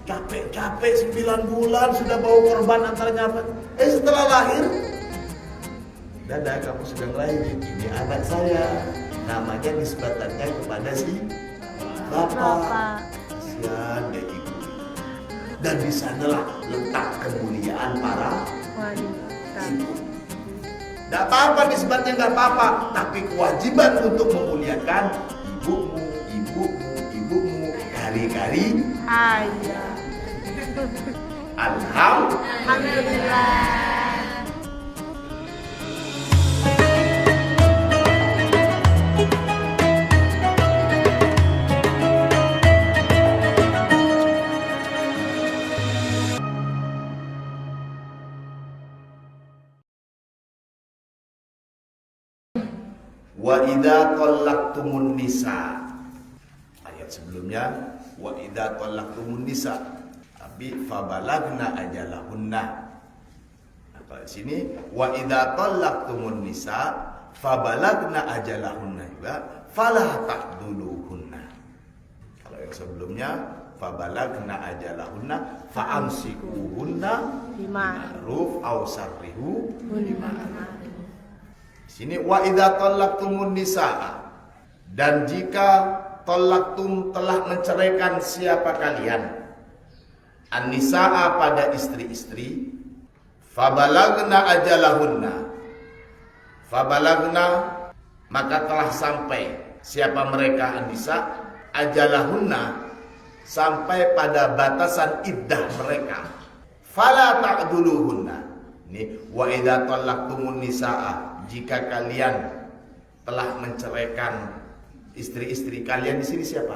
capek-capek 9 bulan sudah bawa korban antaranya apa? Setelah lahir, dadah kamu sudah lahir, ini anak saya. Namanya nisbatannya kepada si bapak. Kasihan deh ibu. Dan di sanalah letak kemuliaan para ibu. Tidak apa-apa nisbatnya, nggak apa-apa, tapi kewajiban untuk memuliakan ibumu kali-kali. Ayah. Alhamdulillah. Wa idza talaqtumun nisa. Ayat sebelumnya wa idza talaqtumun nisa. Tapi fabalagna ajalahunna. Nah, kalau di sini wa idza talaqtumun nisa fabalagna ajalahunna juga fala taqduluhunna. Kalau yang sebelumnya fabalagna ajalahunna fa'amsikuhunna bima'ruf aw sarrihu bima'ruf. Sini wa idza talaqtumun nisaa, dan jika talaqtum telah menceraikan siapa kalian an-nisaa pada istri-istri, fabalagna ajalahunna, fabalagna maka telah sampai siapa mereka an-nisa ajalahunna, sampai pada batasan iddah mereka, fala ta'duluhunna. Ini wa idza talaqtumun nisaa, jika kalian telah menceraikan istri-istri kalian. Di sini siapa?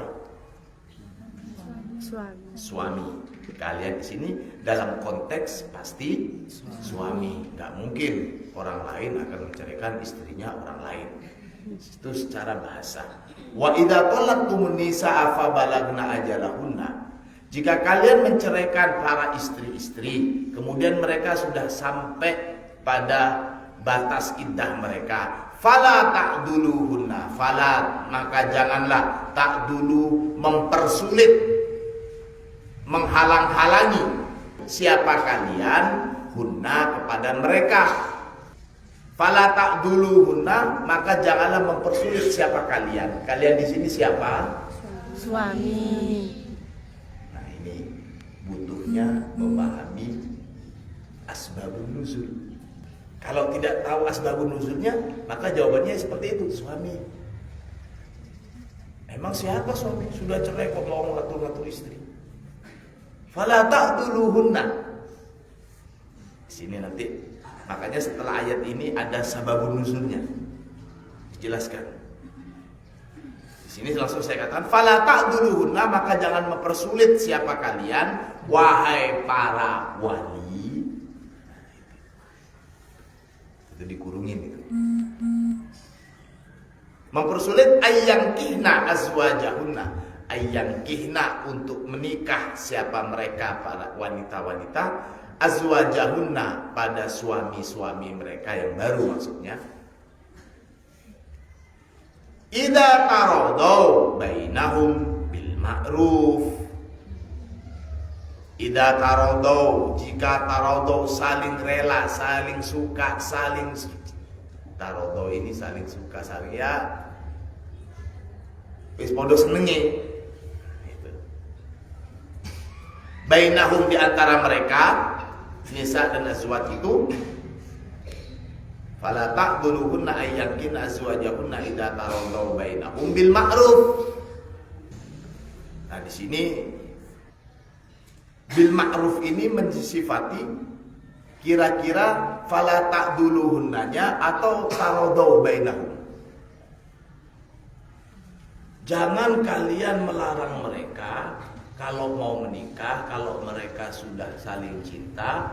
Suami. Kalian di sini dalam konteks pasti suami. Nggak mungkin orang lain akan menceraikan istrinya orang lain. Itu secara bahasa. Wa idza talaqtumun nisaa fabalagna ajalahunna. Jika kalian menceraikan para istri-istri, kemudian mereka sudah sampai pada batas iddah mereka, fala ta'duluhunna, fala maka janganlah ta'dulu mempersulit, menghalang-halangi siapa kalian hunna kepada mereka. Fala ta'duluhunna maka janganlah mempersulit siapa kalian. Kalian di sini siapa? Suami. Nah, ini butuhnya memahami asbabun nuzul. Kalau tidak tahu asbabun nuzulnya, maka jawabannya seperti itu, suami. Emang siapa suami? Sudah cerai kok mau ngatur-ngatur istri. Fala ta'duluhunna. Di sini nanti, makanya setelah ayat ini ada sababun nuzulnya. Dijelaskan. Di sini langsung saya katakan, fala ta'duluhunna, maka jangan mempersulit siapa kalian, wahai para wali. Itu dikurungin itu. Mempersulit ayyangkihna azwajahunna, ayyangkihna untuk menikah siapa mereka para wanita-wanita, azwajahunna pada suami-suami mereka yang baru maksudnya. Idza taradau bainahum bil ma'ruf. Idza taradau, jika taradau saling rela, saling suka, saling taradau ini saling suka, saling ya wis podo senenge gitu. Bainahum di antara mereka nisa dan azwaj itu, fala ta'duluhunna ayyakin azwajahunna idza taradau bainahum bil ma'ruf. Nah, di sini bil ma'ruf ini mensifati kira-kira fala ta'duluhunnanya atau taradau bainahum. Jangan kalian melarang mereka kalau mau menikah, kalau mereka sudah saling cinta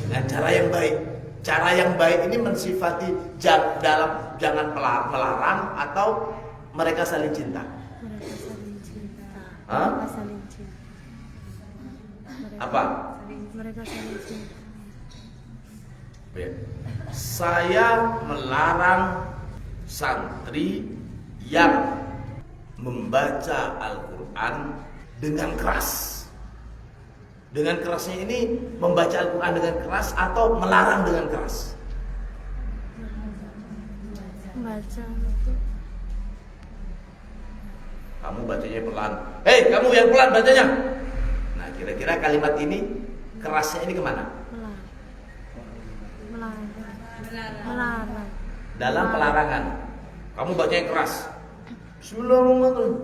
dengan cara yang baik. Cara yang baik ini mensifati dalam jangan melarang atau mereka saling cinta. Mereka saling cinta. Hah? Mereka saling cinta. Apa? Mereka saling cinta. Saya melarang santri yang membaca Al-Quran dengan keras. Dengan kerasnya ini membaca Al-Quran dengan keras atau melarang dengan keras? Baca. Kamu bacanya pelan. Hei, kamu yang pelan bacanya. Nah, kira-kira kalimat ini kerasnya ini kemana? Melarang. Melarang. Dalam pelarangan. Kamu bacanya keras. Bismillahirrahmanirrahim.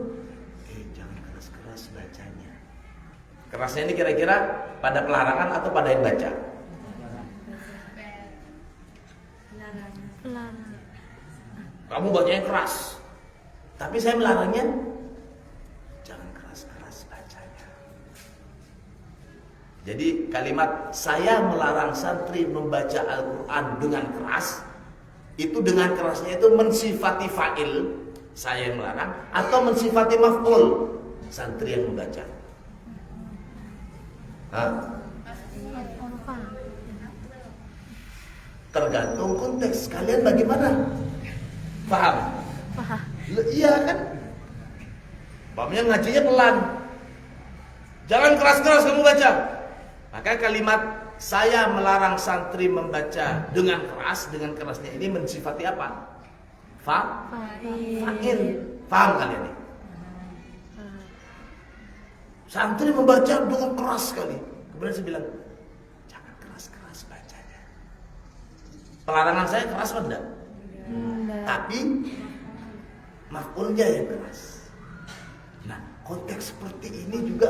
Jangan keras-keras bacanya. Kerasnya ini kira-kira pada pelarangan atau pada yang baca? Melarang. Kamu bacanya keras, tapi saya melarangnya jangan keras-keras bacanya. Jadi kalimat saya melarang santri membaca Al-Quran dengan keras, itu dengan kerasnya itu mensifati fa'il, saya yang melarang, atau mensifati maf'ul, santri yang membaca. Tergantung konteks. Kalian bagaimana? Paham? Paham. Iya kan? Pahamnya ngajinya pelan. Jangan keras-keras kamu baca. Maka kalimat saya melarang santri membaca dengan keras, dengan kerasnya ini mensifati apa? Fa'il. Paham kalian ini? Santri membaca dengan keras sekali. Kemudian saya bilang, jangan keras-keras bacanya. Pelarangan saya keras atau enggak? Tapi maf'ulnya yang keras. Nah, konteks seperti ini juga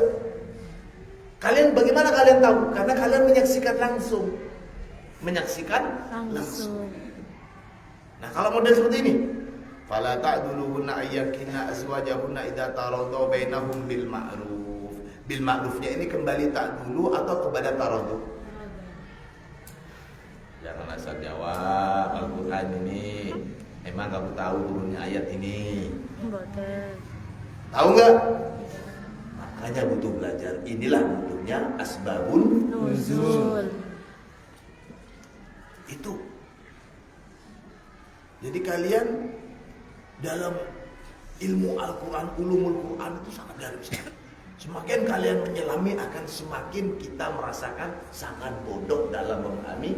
kalian bagaimana kalian tahu? Karena kalian menyaksikan langsung. Menyaksikan langsung. Nah, kalau model seperti ini, fala ta'duluhunna ayyakina azwajahunna idza taradaw bainahum bil ma'ruf. Bil ma'rufnya ini kembali ta'dulu atau kepada taraddu? Jangan asal jawab. Al-Quran ini emang kamu tahu turunnya ayat ini? Tahu nggak? Makanya butuh belajar. Inilah butuhnya asbabun nuzul. Itu. Jadi kalian dalam ilmu Al-Quran, ulumul Quran itu sangat dalam sekali. Semakin kalian menyelami akan semakin kita merasakan sangat bodoh dalam memahami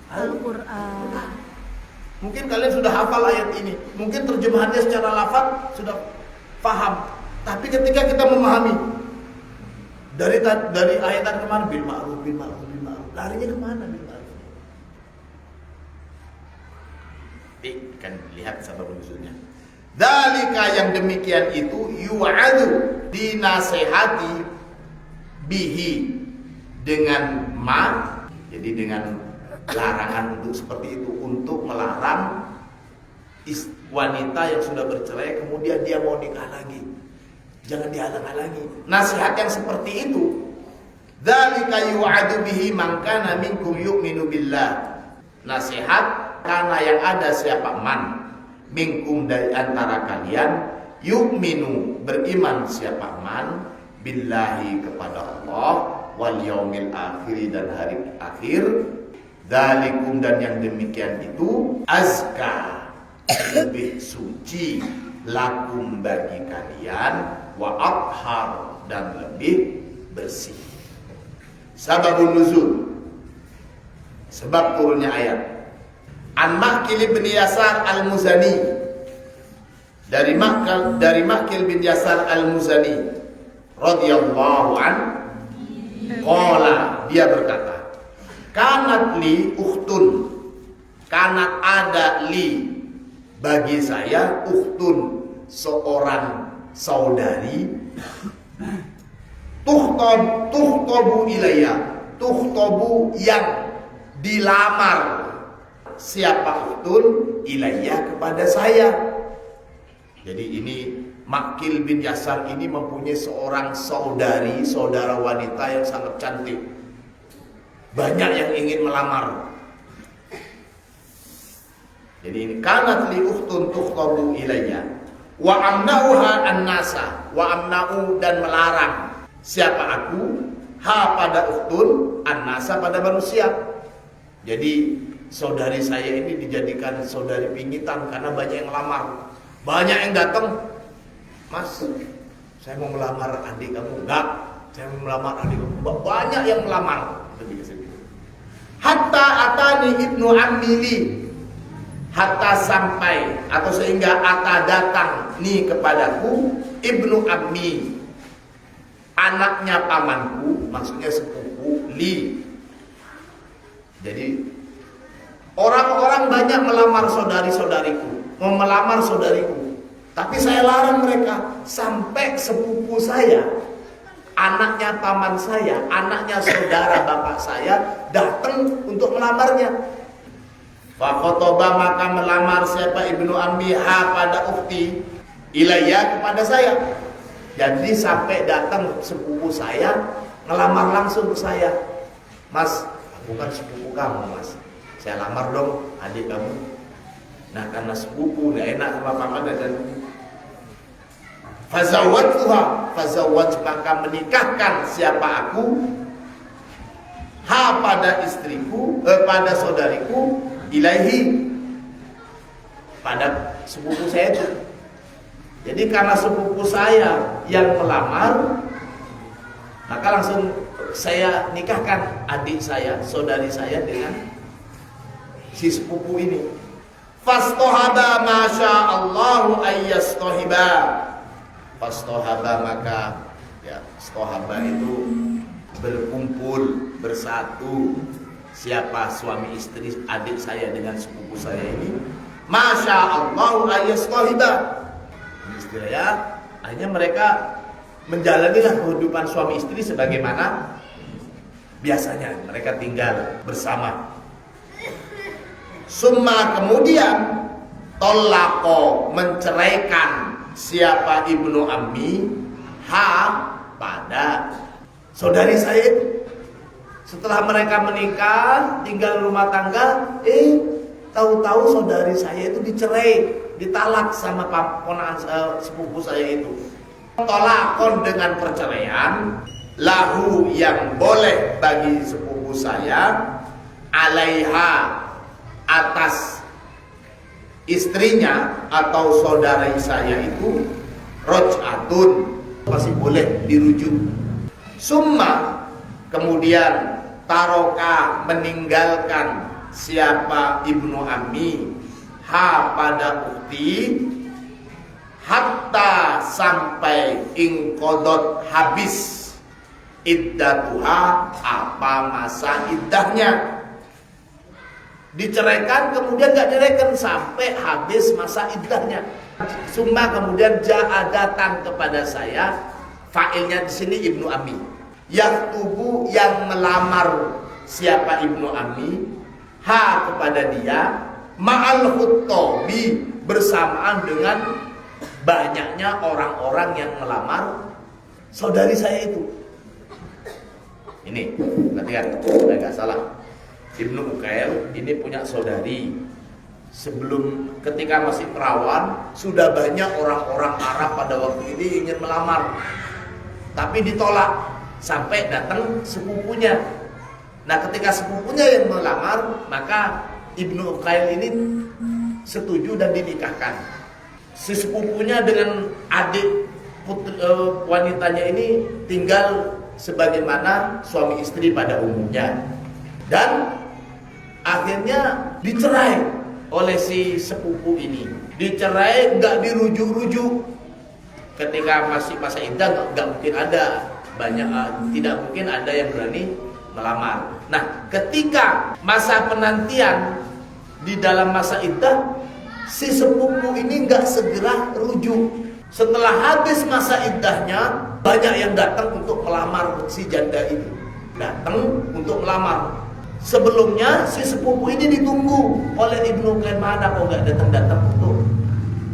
Al-Quran. Mungkin kalian sudah hafal ayat ini, mungkin terjemahannya secara lafaz sudah paham, tapi ketika kita memahami dari ayat kemana bil ma'ruf, larinya kemana bil ma'ruf? Kan lihat sabab nuzulnya. Dzalika yang demikian itu yu'adu dinasehati bihi dengan jadi dengan larangan untuk seperti itu, untuk melarang wanita yang sudah bercerai kemudian dia mau nikah lagi, jangan dihalang-halangi. Nasihat yang seperti itu, dzalika yu'adu bihi man kana minkum yu'minu billah. Nasihat karena yang ada siapa man minkum dari antara kalian yu'minu beriman siapa man billahi kepada Allah wal yaumil akhir dan hari akhir. Dzalikum dan yang demikian itu azka lebih suci lakum bagi kalian wa athhar dan lebih bersih. Sababun nuzul, sebab turunnya ayat. An Ma'qil bin Yasar al-Muzani, dari Ma'qil bin Yasar al-Muzani radhiyallahu an qala, dia berkata, kanat li ukhtun, kanat ada li bagi saya ukhtun seorang saudari, tuhtabu ilayya, tuhtabu yang dilamar, siapa ukhtun ilayya kepada saya. Jadi ini Ma'qil bin Yasar ini mempunyai seorang saudara wanita yang sangat cantik. Banyak yang ingin melamar. Jadi ini kanat li ukhtun tukhtabu ilayya wa amna'uha an-nasa, wa amna'u dan melarang siapa aku ha pada ukhtun an-nasa pada manusia. Jadi saudari saya ini dijadikan saudari pingitan karena banyak yang melamar. Banyak yang datang, "Mas, saya mau melamar adik kamu." Enggak, Saya melamar adikku. Banyak yang melamar. Hatta atani ibnu amili, hatta sampai atau sehingga ata datang nih kepadaku ibnu ammi, anaknya pamanku, maksudnya sepupu li. Jadi orang-orang banyak melamar saudari-saudariku, mau melamar saudariku, tapi saya larang mereka. Sampai sepupu saya, anaknya paman saya, anaknya saudara bapak saya datang untuk melamarnya. Fakotoba, maka melamar siapa ibnu ambiha pada ukti ilayya, kepada saya. Jadi sampai datang sepupu saya ngelamar langsung ke saya. Mas, bukan sepupu kamu mas, saya lamar dong adik kamu. Nah karena sepupu gak enak sama paman dan fazawwatuha, maka menikahkan siapa aku ha pada istriku, pada saudariku, ilaihi, pada sepupu saya itu. Jadi karena sepupu saya yang melamar, maka langsung saya nikahkan adik saya, saudari saya dengan si sepupu ini. Fastohaba masya Allahu ayyastohiba. Fastohaba, maka ya stohaba itu berkumpul, bersatu. Siapa suami istri adik saya dengan sepupu saya ini, masya Allahu ayyastohiba. Istilahnya hanya mereka menjalanilah kehidupan suami istri sebagaimana biasanya mereka tinggal bersama. Summa, kemudian tolako, menceraikan siapa ibnu ammi ha pada saudari saya itu. Setelah mereka menikah, tinggal rumah tangga, tahu-tahu saudari saya itu dicerai, ditalak sama ponakan sepupu saya itu. Tolakon, dengan perceraian, lahu, yang boleh bagi sepupu saya, alaiha, atas istrinya atau saudari saya itu, roj'atun, masih boleh dirujuk. Summa, kemudian taroka, meninggalkan siapa ibnu ammi ha pada ukti, hatta sampai ingkodot, habis iddatuha, apa masa iddahnya. Diceraikan kemudian gak direken sampai habis masa iddahnya. Summa, kemudian ja'a, datang kepada saya, fa'ilnya di sini ibnu ammi, yang tubuh, yang melamar siapa ibnu ammi ha kepada dia, ma'al khuttabi, bersamaan dengan banyaknya orang-orang yang melamar saudari saya itu. Ini perhatikan, saya nggak salah, Ibnu Ukail ini punya saudari. Sebelum, ketika masih perawan, sudah banyak orang-orang Arab pada waktu ini ingin melamar, tapi ditolak sampai datang sepupunya. Nah ketika sepupunya yang melamar, maka Ibnu Ukail ini setuju dan dinikahkan. Si sepupunya dengan adik wanitanya ini tinggal sebagaimana suami istri pada umumnya. Dan akhirnya dicerai oleh si sepupu ini. Dicerai, nggak dirujuk-rujuk. Ketika masih masa iddah nggak mungkin ada tidak mungkin ada yang berani melamar. Nah, ketika masa penantian di dalam masa iddah, si sepupu ini nggak segera rujuk. Setelah habis masa iddahnya, banyak yang datang untuk melamar si janda ini. Datang untuk melamar. Sebelumnya si sepupu ini ditunggu oleh Ibnu Ukail, mana kok nggak datang-datang untuk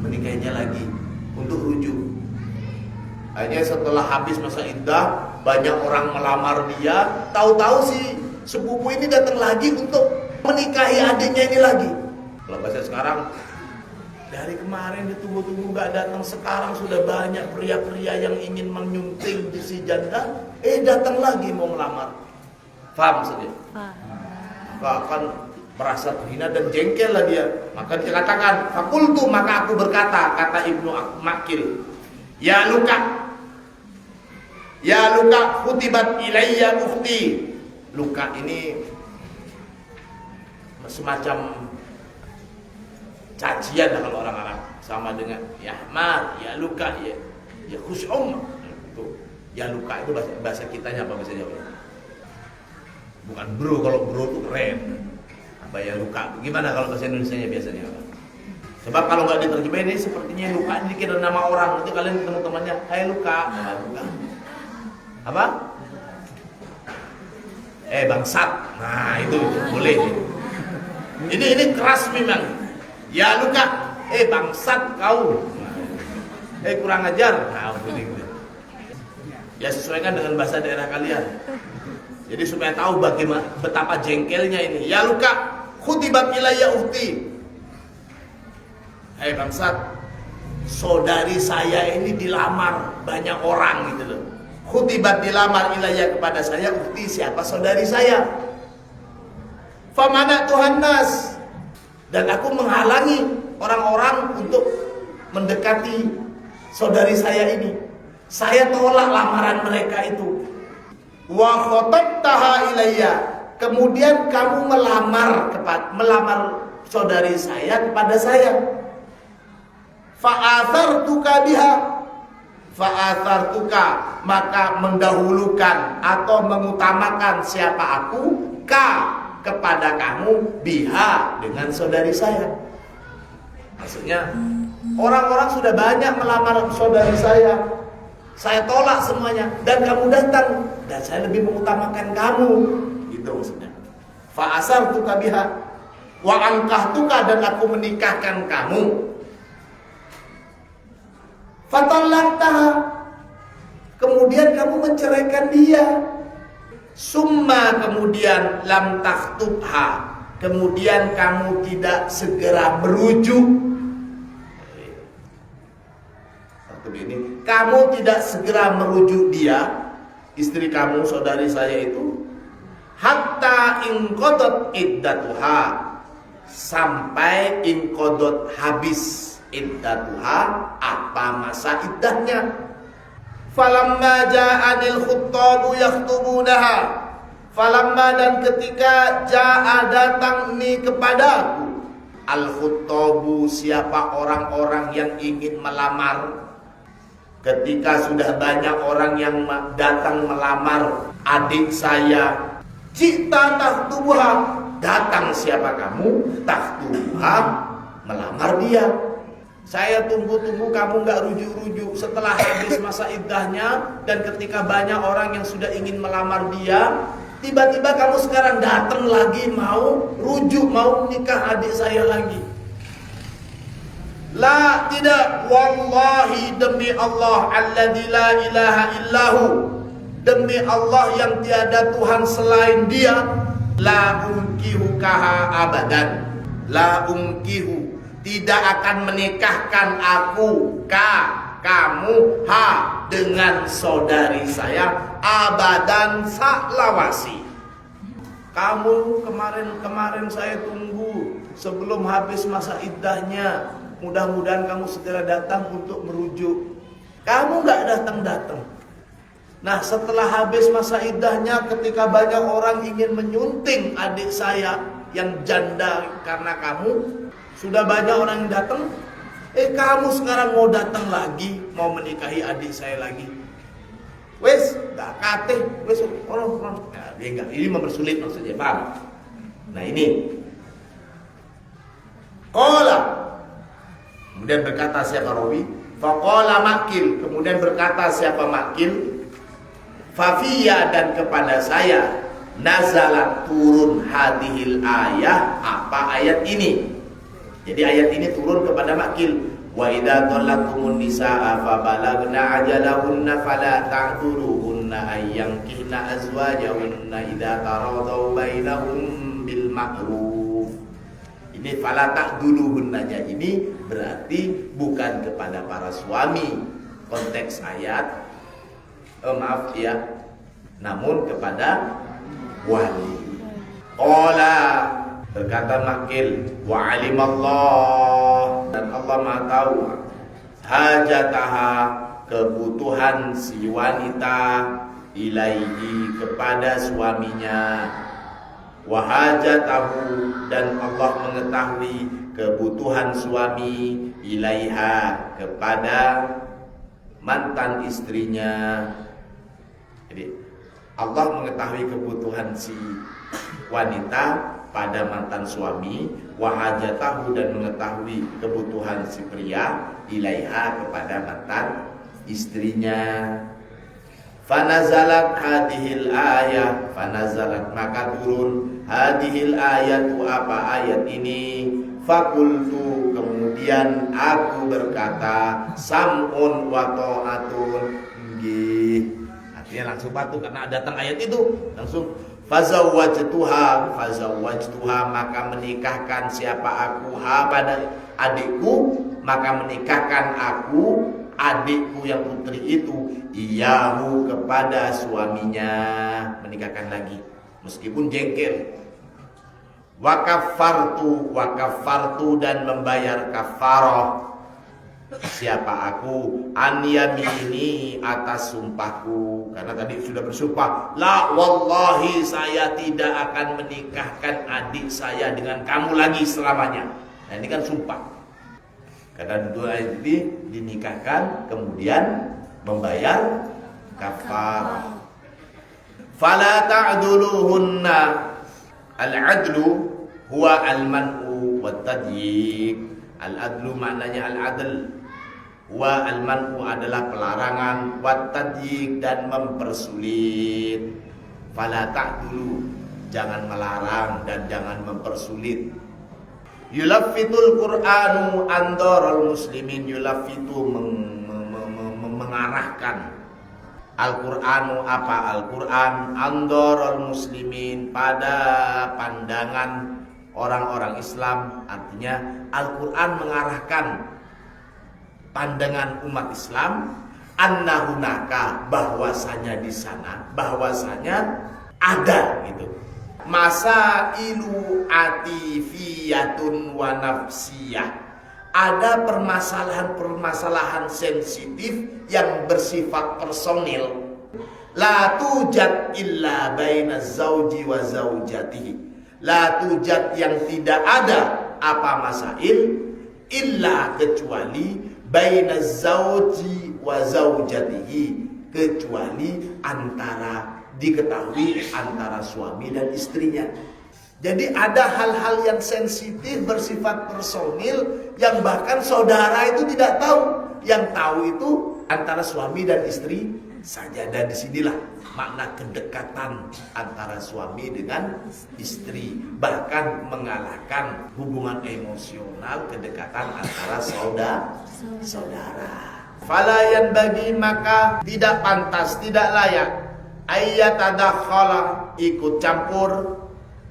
menikahinya lagi, untuk rujuk. Hanya setelah habis masa iddah, banyak orang melamar dia. Tahu-tahu si sepupu ini datang lagi untuk menikahi adiknya ini lagi. Kalau bahasa sekarang, dari kemarin ditunggu-tunggu gak datang, sekarang sudah banyak pria-pria yang ingin menyunting di si janda, datang lagi mau melamar. Paham maksudnya? Maka akan merasa terhina dan jengkel lah dia. Maka dia katakan, fakultu, maka aku berkata, kata Ibnu Makil, ya luka, Ya luka kutibat ilayya ukhti. Luka ini semacam cacian kalau orang Arab, sama dengan ya Ahmad, ya luka, ya khus'um. Itu ya luka itu bahasa kitanya apa bahasa Jawa? Bukan bro, kalau bro itu keren. Apa ya luka? Gimana kalau bahasa Indonesianya biasanya apa? Sebab kalau nggak diterjemahin ini sepertinya luka ini dikira nama orang. Nanti kalian ketemu temannya, hai luka, luka. Apa? Bangsat. Nah itu boleh. Ini keras memang. Ya luka, bangsat kau. Kurang ajar. Nah boleh. Ya sesuaikan dengan bahasa daerah kalian. Jadi supaya tahu bagaimana betapa jengkelnya ini. Ya luka, khutibat ilayya ukhti. Bangsat, saudari saya ini dilamar banyak orang gitu loh. Khutibat dilamar ilayya kepada saya, ukhti siapa saudari saya. Famana Tuhan nas, dan aku menghalangi orang-orang untuk mendekati saudari saya ini. Saya tolak lamaran mereka itu. Wa khotabtaha ilayya, kemudian kamu melamar saudari saya kepada saya. Fa'athartuka biha, fa'athartuka, maka mendahulukan atau mengutamakan siapa aku kepada kamu, biha, dengan saudari saya. Maksudnya orang-orang sudah banyak melamar saudari saya tolak semuanya, dan kamu datang, dan saya lebih mengutamakan kamu, gitu maksudnya. Fa'asartuka biha wa ankahtuka, dan aku menikahkan kamu. Fatallaqtaha, kemudian kamu menceraikan dia. Summa, kemudian lam takhtubha, kemudian kamu tidak segera merujuk. Kamu tidak segera merujuk dia, istri kamu, saudari saya itu, hatta inqadat iddatuha, sampai inqadat habis iddatuha, apa masa iddahnya. Falamma ja'anil khuttabu yakhtubunaha, falamma, dan ketika ja'a, datang ni kepadaku, al khuttabu, siapa orang-orang yang ingin melamar. Ketika sudah banyak orang yang datang melamar adik saya, cita takhtubuha, datang siapa kamu, takhtubuha, melamar dia. Saya tunggu-tunggu kamu nggak rujuk-rujuk. Setelah habis masa iddahnya, dan ketika banyak orang yang sudah ingin melamar dia, tiba-tiba kamu sekarang datang lagi mau rujuk, mau nikah adik saya lagi. La, tidak. Wallahi, demi Allah, alladzi la ilaha illahu, demi Allah yang tiada Tuhan selain dia, la unkihukaha abadan, la unkihu, tidak akan menikahkan aku kamu dengan saudari saya, abadan, saklawasi. Kamu kemarin saya tunggu sebelum habis masa iddahnya, mudah-mudahan kamu segera datang untuk merujuk. Kamu nggak datang-datang. Nah, setelah habis masa iddahnya, ketika banyak orang ingin menyunting adik saya yang janda karena kamu, sudah banyak orang yang datang, kamu sekarang mau datang lagi, mau menikahi adik saya lagi. Wes, gak kate, wes, orang. Nah, dia enggak, ini mempersulit maksudnya, paham? Nah ini, qala, kemudian berkata siapa rawi, faqala Makil, kemudian berkata siapa Makil, fafiya, dan kepada saya, nazalat, turun hadhil ayah, apa ayat ini. Jadi ayat ini turun kepada Makil. Wa idza talaqtumun nisaa fa balagna ajalahunna fala ta'dhuruhunna ay yankihna azwajahunna idza taradaw bainahum bil ma'ruf. Ini fala ta'dhuluhunnanya ini berarti bukan kepada para suami konteks ayat, maaf ya, namun kepada wali. Qala, berkata Makil, wa alimallah, dan Allah Maha tahu, hajataha, kebutuhan si wanita ilaihi kepada suaminya, wa hajatahu dan Allah mengetahui kebutuhan suami ilaiha kepada mantan istrinya. Jadi Allah mengetahui kebutuhan si wanita pada mantan suami, wa hajatahu dan mengetahui kebutuhan si pria ilaiha kepada mantan istrinya. Fanazalat hadhil ayat, fanazalat maka turun hadhil ayatu apa ayat ini. Fakultu kemudian aku berkata sam'un wa ta'atun, nggih. Artinya langsung patuh karena datang ayat itu langsung fazawwajtuha maka menikahkan siapa aku ha pada adikku, maka menikahkan aku adikku yang putri itu iyahu kepada suaminya, menikahkan lagi meskipun jengkel. Wakafartu dan membayar kafarah siapa aku an yamini atas sumpahku, karena tadi sudah bersumpah la wallahi saya tidak akan menikahkan adik saya dengan kamu lagi selamanya. Nah ini kan sumpah. Karena dua ini dinikahkan kemudian membayar kafarah. Fala ta'duluhunna, al-adlu huwa al-man'u wa tadyiq. Al-adlu maknanya al-adl, huwa al-man'u adalah pelarangan, wa tadyiq dan mempersulit. Fala ta'dulu, jangan melarang dan jangan mempersulit. Yulaffitul Qur'anu andorul muslimin, yulaffitu mengarahkan Al-Qur'anu apa Al-Qur'an andorul muslimin pada pandangan orang-orang Islam. Artinya Al-Qur'an mengarahkan pandangan umat Islam annahunaka bahwasanya di sana bahwasanya ada gitu masailu atifiyatun wa nafsiyah, ada permasalahan-permasalahan sensitif yang bersifat personil. La tujad illa baina zauji wa zaujatihi, la tujad yang tidak ada apa masail illa kecuali baina zauji wa zaujatihi, kecuali antara diketahui antara suami dan istrinya. Jadi ada hal-hal yang sensitif bersifat personil yang bahkan saudara itu tidak tahu. Yang tahu itu antara suami dan istri saja. Dan disinilah makna kedekatan antara suami dengan istri, bahkan mengalahkan hubungan emosional kedekatan antara saudara. Falayan bagi maka tidak pantas, tidak layak ayat adakhala ikut campur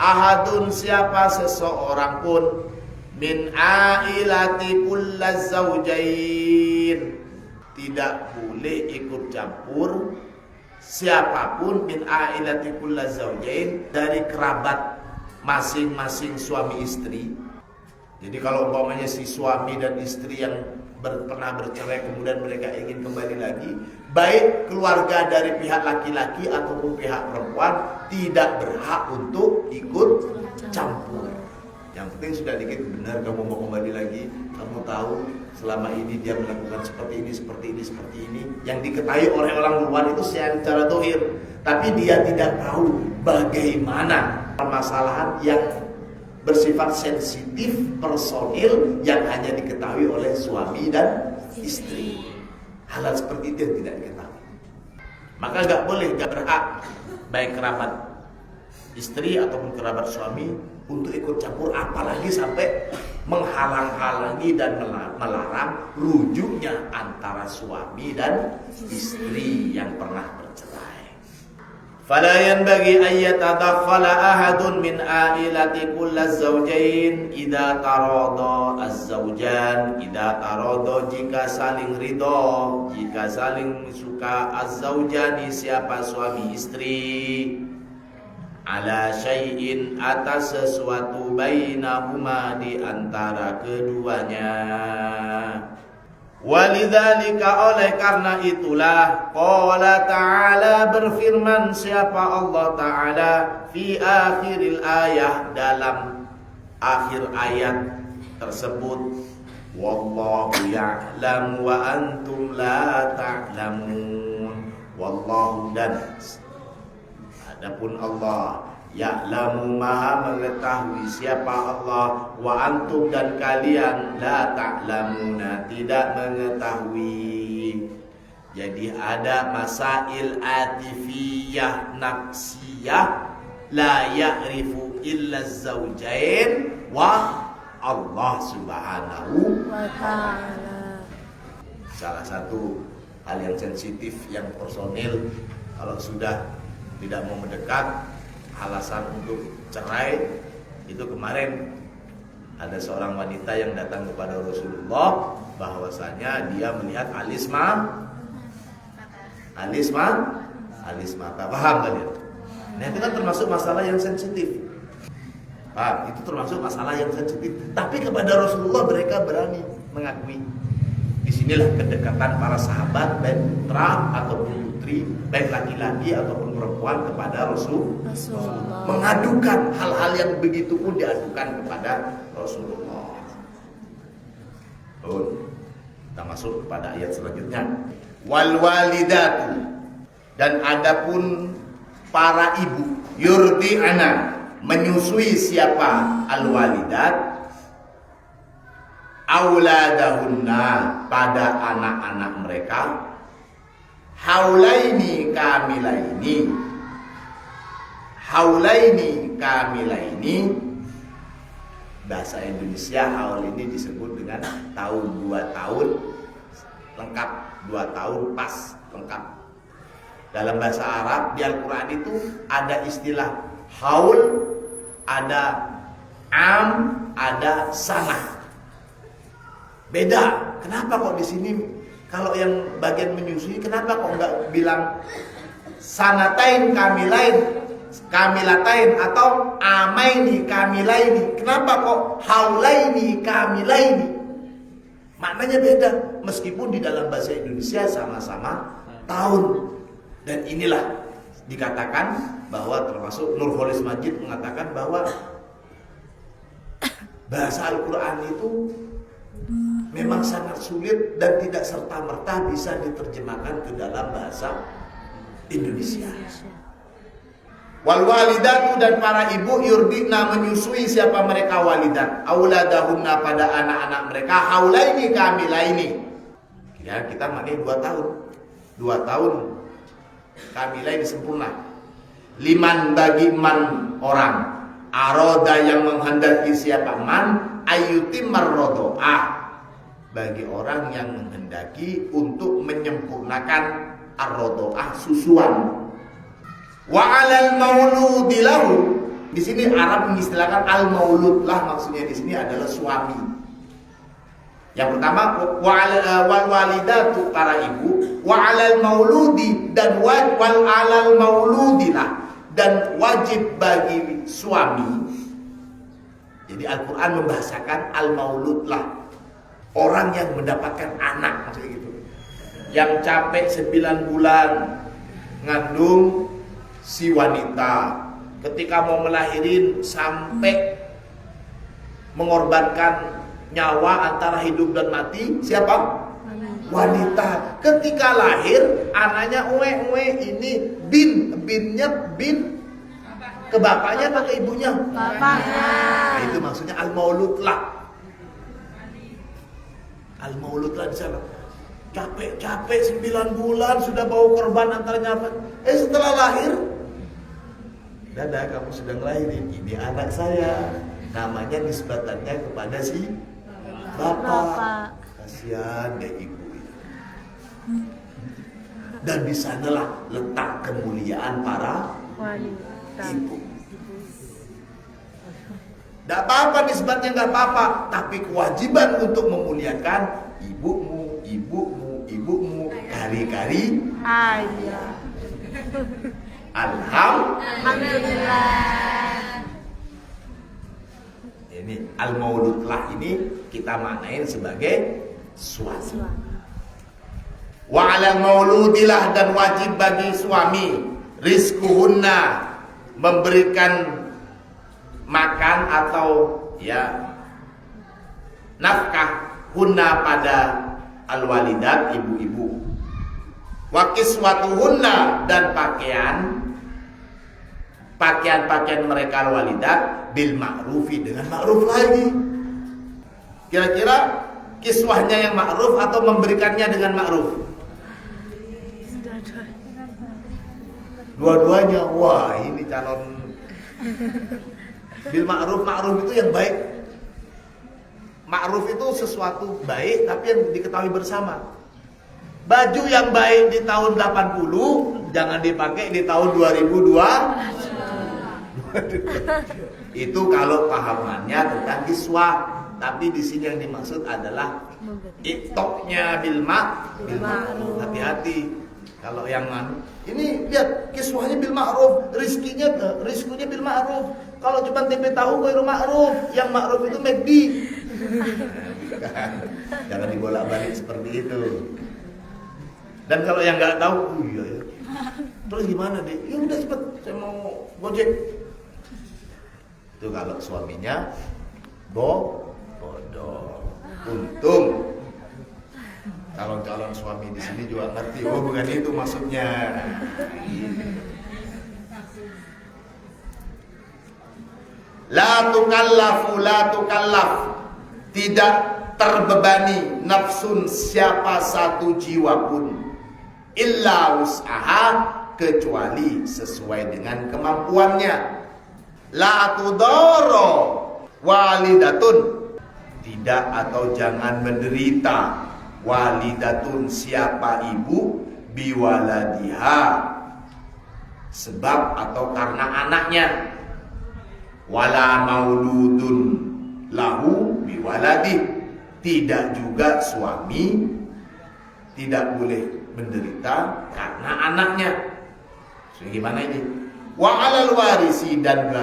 ahadun siapa seseorang pun min ailati kullaz zaujain, tidak boleh ikut campur siapapun min ailati kullaz zaujain dari kerabat masing-masing suami istri. Jadi kalau umpamanya si suami dan istri yang pernah bercerai kemudian mereka ingin kembali lagi, baik keluarga dari pihak laki-laki ataupun pihak perempuan tidak berhak untuk ikut campur. Yang penting sudah dikit benar kamu mau kembali lagi, kamu tahu selama ini dia melakukan seperti ini. Yang diketahui oleh orang luar itu secara zahir, tapi dia tidak tahu bagaimana permasalahan yang bersifat sensitif personil yang hanya diketahui oleh suami dan istri. Hal seperti itu yang tidak diketahui, maka nggak boleh, nggak berhak baik kerabat istri ataupun kerabat suami untuk ikut campur, apalagi sampai menghalang-halangi dan melarang rujuknya antara suami dan istri yang pernah bercerai. Fala yanbaghi an yatadakhala ahadun min ailati kullaz zawjain idza tarada az-zawjan, idza tarada jika saling ridho, jika saling suka az-zawjani siapa suami istri, ala syai'in atas sesuatu bainahuma di antara keduanya, Walidzalika, oleh karena itulah, qala ta'ala, berfirman siapa Allah Ta'ala fi akhiril ayah, dalam akhir ayat tersebut, wallahu ya'lamu wa antum la ta'lamun. Wallahu, dan adapun Allah, ya'lamu, maha mengetahui siapa Allah, wa antum, dan kalian, la ta'lamuna, tidak mengetahui. Jadi ada masail atifiyah nafsiyah, la ya'rifu illa zawjain wa Allah subhanahu wa ta'ala. Salah satu hal yang sensitif yang personil, kalau sudah tidak mau mendekat, alasan untuk cerai itu, kemarin ada seorang wanita yang datang kepada Rasulullah bahwasanya dia melihat alis mata, paham kalian? Nah, itu kan termasuk masalah yang sensitif. Paham? Itu termasuk masalah yang sensitif. Tapi kepada Rasulullah mereka berani mengakui. Disinilah kedekatan para sahabat, baik putra ataupun putri, baik laki-laki ataupun perempuan, kepada Rasulullah. Mengadukan hal-hal yang begitu pun diadukan kepada Rasulullah. Kita masuk kepada ayat selanjutnya. Wal walidatu, dan adapun para ibu, yurdi'ana, menyusui siapa? Al walidat, auladahunna, pada anak-anak mereka, haulaini kamilaini. Bahasa Indonesia haul ini disebut dengan tahun, 2 tahun lengkap, 2 tahun pas lengkap. Dalam bahasa Arab di Al-Quran itu ada istilah haul, ada am, ada sanah. Beda. Kenapa kok di sini kalau yang bagian menyusui, kenapa kok enggak bilang sanatain kamilatain atau amaini kamilaini? Kenapa kok haulaini kamilaini? Maknanya beda, meskipun di dalam bahasa Indonesia sama-sama tahun. Dan inilah dikatakan bahwa, termasuk Nurholis Majid mengatakan bahwa bahasa Al-Quran itu memang sangat sulit dan tidak serta-merta bisa diterjemahkan ke dalam bahasa Indonesia. Wal walidatu, dan para ibu, yurdina, menyusui siapa mereka? Walidat, auladahunna, pada anak-anak mereka, haulaini kamilaini. Ya, kita maknanya 2 tahun. 2 tahun kamilaini sempurna. Liman, bagi man, orang, aroda, yang menghendaki siapa? Man, ayyutimar rodo'ah, bagi orang yang menghendaki untuk menyempurnakan ar-rodo'ah, susuan. Wa 'alal mauludi lahu, di sini Arab mengistilahkan al-maulud lah, maksudnya di sini adalah suami. Yang pertama, wal walidatu, para ibu, wa 'alal mauludi, dan wal 'alal mauludilah, dan wajib bagi suami. Jadi Al-Quran membahasakan al-maulud lah, orang yang mendapatkan anak, maksudnya gitu. Yang capek 9 bulan ngandung si wanita, ketika mau melahirin sampai mengorbankan nyawa antara hidup dan mati, siapa? Wanita. Ketika lahir anaknya ini binnya bin ke bapaknya atau ke ibunya? Bapaknya. Nah, itu maksudnya al-maulud lah. Al-maulud lah di sana. Capek 9 bulan sudah bawa korban antara nyawa. Setelah lahir, dadah, kamu sudah ngelahirin, ini anak saya. Namanya nisbatannya kepada si bapak. Kasihan deh ibu. Dan di sanalah letak kemuliaan para ibu. Tidak apa-apa nisbatnya, nggak apa-apa, tapi kewajiban untuk memuliakan ibumu, kari-kari Ayah. Alhamdulillah. Ini al-maulud lah, ini kita maknain sebagai suami. Wa 'alal mauludilah, dan wajib bagi suami rizquhunna, memberikan makan atau ya nafkah hunna pada al-walidat, ibu-ibu. Wa kiswatuhunna, dan pakaian mereka al-walidat bil ma'rufi, dengan ma'ruf lagi. Kira-kira kiswahnya yang ma'ruf atau memberikannya dengan ma'ruf? Dua-duanya. Wah, ini calon bil ma'ruf. Ma'ruf itu yang baik. Ma'ruf itu sesuatu baik tapi yang diketahui bersama. Baju yang baik di tahun 80 jangan dipakai di tahun 2002. Itu kalau pahamannya tentang kiswah. Tapi di sini yang dimaksud adalah iktoknya bil ma'ruf. Hati-hati. Kalau yang ini lihat kiswahnya bil ma'ruf, rizkunya bil ma'ruf. Kalau cuma tempe tahu ghairu ma'ruf, yang ma'ruf itu McD. Jangan dibolak-balik seperti itu. Dan kalau yang nggak tahu, iya ya. Terus gimana deh? Ya udah cepet, saya mau Gojek. Itu kalau suaminya bodoh. Untung calon-calon suami di sini juga ngerti. Oh, bukan itu maksudnya. La tukallaf, tidak terbebani nafsun siapa satu jiwa pun illa wus'aha, kecuali sesuai dengan kemampuannya. La tudoro walidatun, tidak atau jangan menderita walidatun siapa ibu biwaladiha, sebab atau karena anaknya. Wala mauludun lahu biwaladi, tidak juga suami tidak boleh menderita karena anaknya. So, gimana ini? Wa 'alal warisi, dan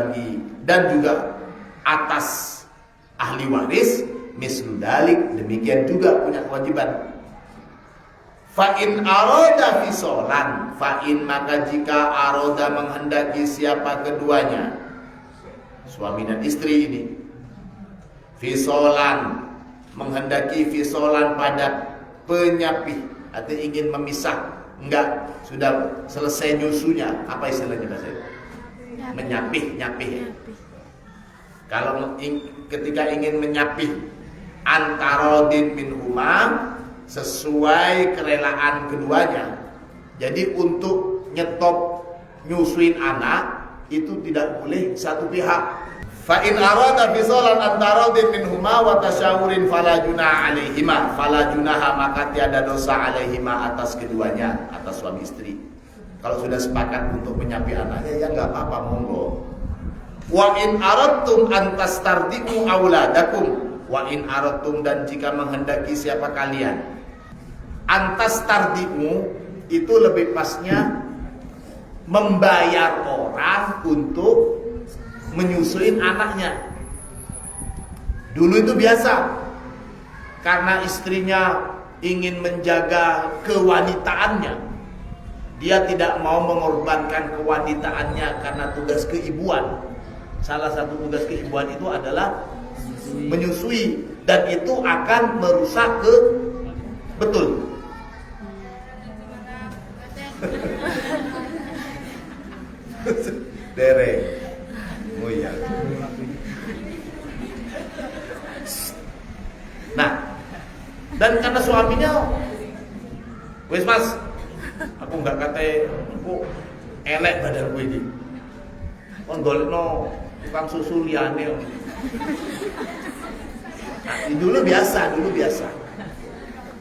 juga atas ahli waris mislu dalik, demikian juga punya kewajiban. Fa in arada fisolan, fa in maka jika aroda menghendaki siapa keduanya, suami dan istri ini, fisolan menghendaki fisolan pada penyapih, atau ingin memisah, enggak, sudah selesai nyusunya, apa istilahnya bahasa itu? Menyapih. Kalau ketika ingin menyapih antarodin minhuma, sesuai kerelaan keduanya. Jadi untuk nyetop nyusuin anak itu tidak boleh satu pihak. Fa in arada fisalan antarodin minhuma wa tasyawurin fala junaha alaihima, fala junaha maka tiada dosa alaihima atas keduanya, atas suami istri. Kalau sudah sepakat untuk menyapi anaknya, ya nggak apa-apa, monggo. Wa in aradtum an tastardiu auladakum, wa in aradtum, dan jika menghendaki siapa kalian, antas tardimu itu lebih pasnya membayar orang untuk menyusuin anaknya. Dulu itu biasa, karena istrinya ingin menjaga kewanitaannya, dia tidak mau mengorbankan kewanitaannya karena tugas keibuan. Salah satu tugas keibuan itu adalah menyusui, dan itu akan merusak betul. Derek, oh iya. Nah, dan karena suaminya, wes mas, aku nggak kate, aku elek badanku ini. Kon golekno tukang susu liyane. Nah, dulu biasa.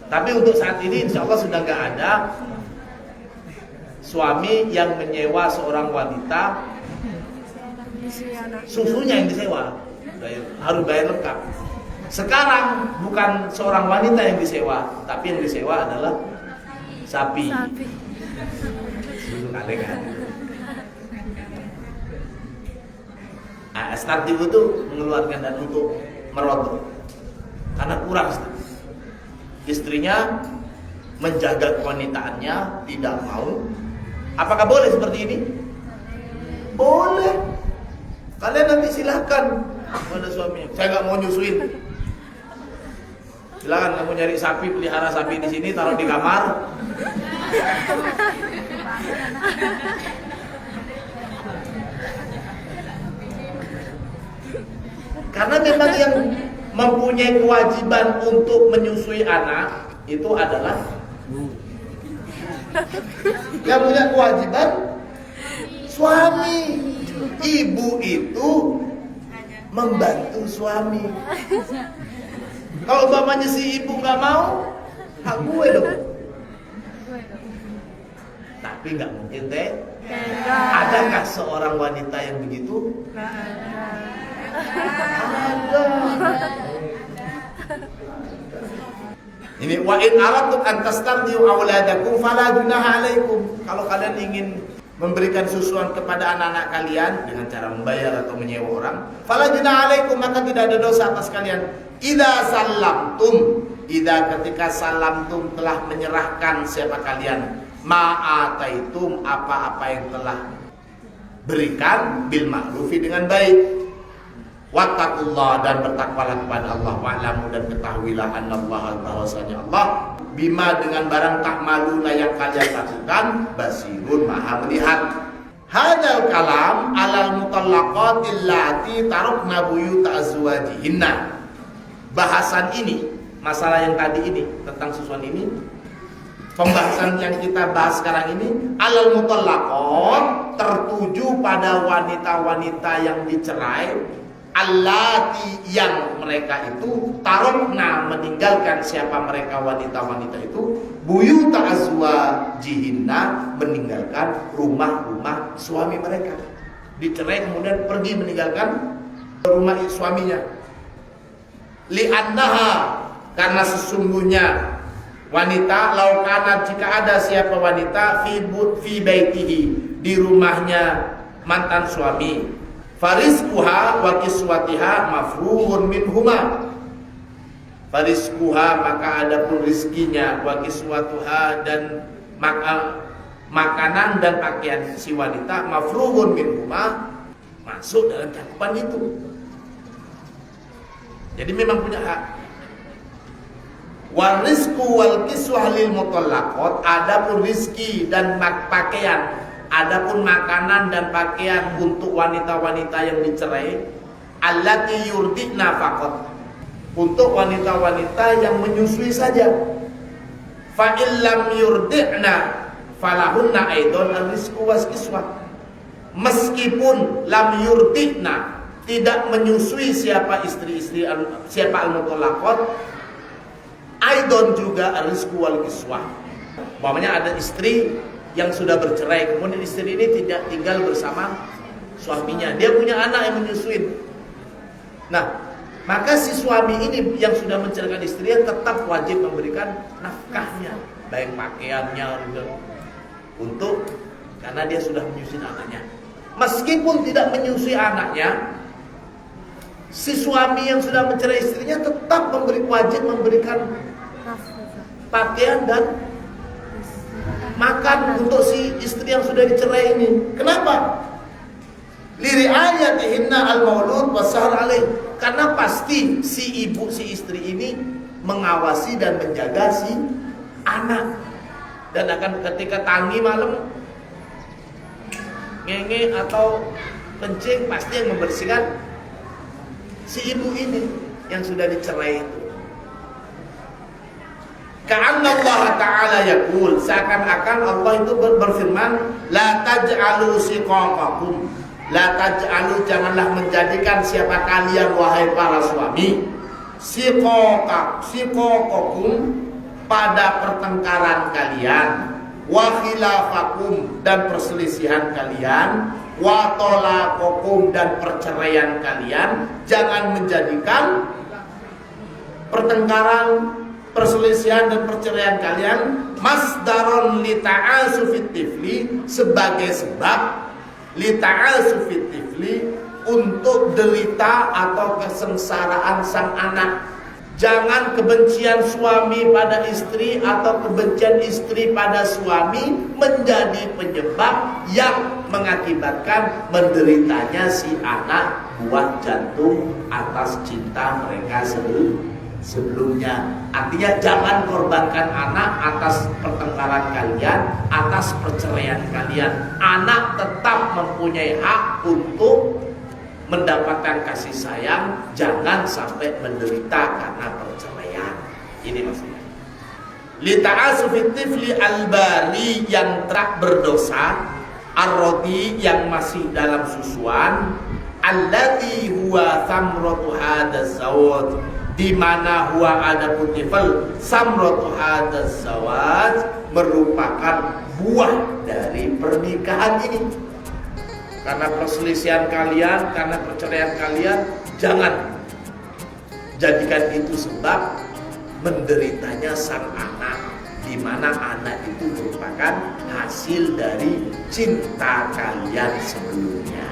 Tapi untuk saat ini insya Allah sudah nggak ada suami yang menyewa seorang wanita, susunya yang disewa, harus bayar lengkap. Sekarang bukan seorang wanita yang disewa, tapi yang disewa adalah sapi. Susu kaleng. Start itu mengeluarkan dan untuk merogoh karena kurang. Istrinya menjaga kewanitaannya, tidak mau. Apakah boleh seperti ini? Boleh. Kalian nanti silahkan pada suaminya. Saya nggak mau nyusuin. Silakan kamu nyari sapi, pelihara sapi di sini, taruh di kamar. Karena memang yang mempunyai kewajiban untuk menyusui anak itu adalah yang punya kewajiban suami. Ibu itu membantu suami. Kalau umpamanya si ibu nggak mau, hak gue dong. Tapi nggak mungkin teh. Adakah seorang wanita yang begitu? Ada. Ini wa in aradtum an tastardiu auladakum fala junaha alaikum. Kalau kalian ingin memberikan susuan kepada anak-anak kalian dengan cara membayar atau menyewa orang, fala junaha alaikum, maka tidak ada dosa atas kalian. Idza sallamtum, ketika salamtum telah menyerahkan siapa kalian, ma'ataitum, apa-apa yang telah berikan, bil ma'rufi, dengan baik. Wattaqullah, dan bertakwalah kepada Allah, wa'lamu, dan ketahuilah annallaha, bahwasanya Allah, bima, dengan barang ta'maluna yang kalian lakukan, basirun, maha melihat. Hadal kalam alal mutallaqatil lati tarukna buyuta azwajihinna. Bahasan ini, masalah yang tadi ini tentang susuan ini, pembahasan yang kita bahas sekarang ini alal mutallaqat, tertuju pada wanita-wanita yang dicerai, allati, yang mereka itu tarokna, meninggalkan siapa mereka wanita-wanita itu, buyuta azwajihinna, meninggalkan rumah-rumah suami mereka, dicerai kemudian pergi meninggalkan rumah suaminya. Li'annaha, karena sesungguhnya wanita, laukana, jika ada siapa wanita, fi baitihi, di rumahnya mantan suami, farizquha wa kiswatiha mafruhun minhuma. Farizquha, maka adapun rizkinya, wa kiswatuha, dan makanan dan pakaian si wanita, mafruhun minhuma, masuk dalam cakupan itu. Jadi memang punya hak. Wal rizqu wal kiswah lil mutallaqat, adapun rizki dan pakaian, adapun makanan dan pakaian untuk wanita-wanita yang dicerai, allati yurdina faqat, untuk wanita-wanita yang menyusui saja. Fa illam yurdina falahunna aidon ar-rizqu was kiswah. Meskipun lam yurdina, tidak menyusui siapa istri-istri, siapa al-mutallaqat, aidon juga ar-rizqu wal kiswah. Umpamanya ada istri yang sudah bercerai, kemudian istri ini tidak tinggal bersama suaminya, dia punya anak yang menyusuin. Nah, maka si suami ini yang sudah menceraikan istrinya tetap wajib memberikan nafkahnya, baik pakaiannya untuk, karena dia sudah menyusui anaknya. Meskipun tidak menyusui anaknya, si suami yang sudah mencerai istrinya tetap wajib memberikan pakaian dan makan untuk si istri yang sudah dicerai ini. Kenapa? Liri'ayatihinna al-maulud wasahar alaih, karena pasti si ibu, si istri ini mengawasi dan menjaga si anak, dan akan ketika tangi malam, ngenge atau kencing, pasti yang membersihkan si ibu ini yang sudah dicerai itu. Ka'anna Allah Ta'ala yaqul, seakan-akan Allah itu berfirman, la taj'alu siqaqakum, la taj'alu, janganlah menjadikan siapa kalian wahai para suami, siqaqakum, pada pertengkaran kalian, wa khilafakum, dan perselisihan kalian, wa talaqakum, dan perceraian kalian. Jangan menjadikan pertengkaran, perselisihan, dan perceraian kalian masdaron li ta'asufit tifli, sebagai sebab li ta'asufit tifli, untuk derita atau kesengsaraan sang anak. Jangan kebencian suami pada istri atau kebencian istri pada suami menjadi penyebab yang mengakibatkan menderitanya si anak buah jantung atas cinta mereka sebelumnya. Artinya jangan korbankan anak atas pertengkaran kalian, atas perceraian kalian. Anak tetap mempunyai hak untuk mendapatkan kasih sayang, jangan sampai menderita karena perceraian. Ini maksudnya. Lita'asufit tifli al-bari yang telah berdosa, ar-rodi yang masih dalam susuan, alladhi huwa thamratu hadaz zawaj, di mana huwa adapun tifl samratu hadaz zawaj merupakan buah dari pernikahan ini. Karena perselisihan kalian, karena perceraian kalian, jangan jadikan itu sebab menderitanya sang anak, di mana anak itu merupakan hasil dari cinta kalian sebelumnya.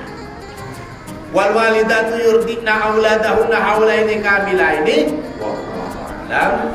Wal walidatu yurdina auladahunna haulaini kamilaini wallahu a'lam.